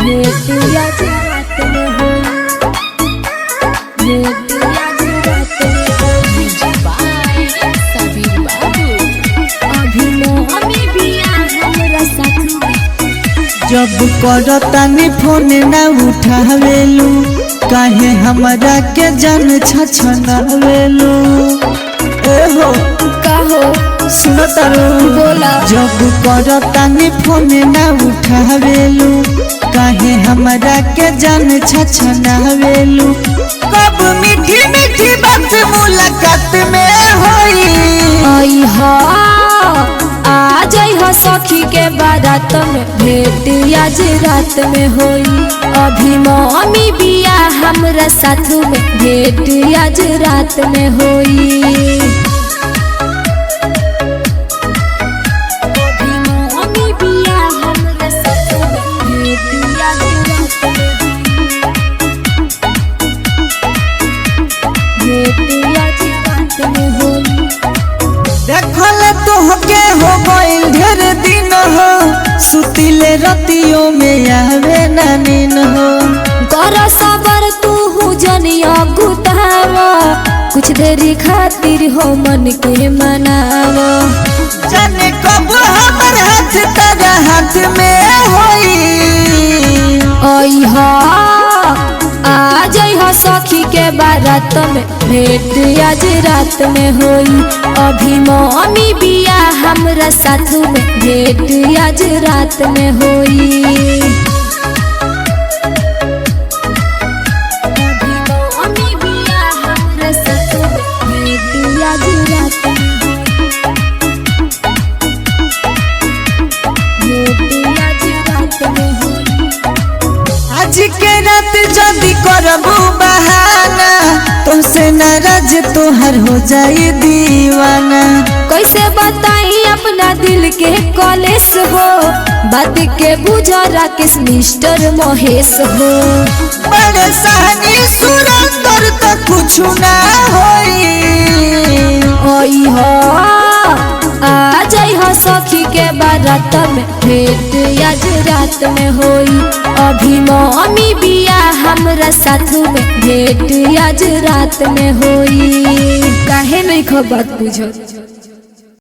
भेट आज रात में होई, भेट आज रात में होई। सबीर बाबू अभी मोहमी बिया हमरा साथ में। जब करतानी फोन ना उठावेलू, काहे हमरा के जान छछनावेलू। एहो कहो सुन तारू बोला। जब करतानी फोन ना उठावेलू, काहे हमरा के जान छछनावेलू। कब मीठी मीठी बात मुलाकात में होई। आई हा आ जाई हा सखी के बारात में, भेट आज रात में होई। अभी मम्मी बिया हमरा साथ में, भेट आज रात में होई। अभी मम्मी बिया हमरा साथ में, भेट आज रात में होई, भेट आज रात में होई। देखल तोहके हो गइल ढेर दिन हो, सुतिले रतियों में आवे ना नींद हो। कर सबर तू जनिया गुतावा, कुछ देरी खातिर हो मन के मनावा। जाने कब हमर हाथ तेरा हाथ में होई। आई हा आ जाई हा सखी के बारात में, भेट आज रात में होई। अभी मम्मी बिया हमरा साथ में, भेट आज रात में होई। अभी मम्मी बिया हमरा साथ में, भेट आज रात में होई, भेट आज रात में होई। आज के रात जदी करबू बहाना, तुमसे नाराज तोहर हो जाई दीवाना। कैसे बताई अपना दिल के कॉलेस हो, बात के बुझा राकेश मिस्टर महेश हो। बड़े सहनी सुरंदर तो कुछ ना होई। आई हा आ जाई हा सखी के बारात में, भेट आज रात में होई। अभी मम्मी बिया हमरा साथ में, भेट आज रात में होई। काहे नहीं खो बात बुझत।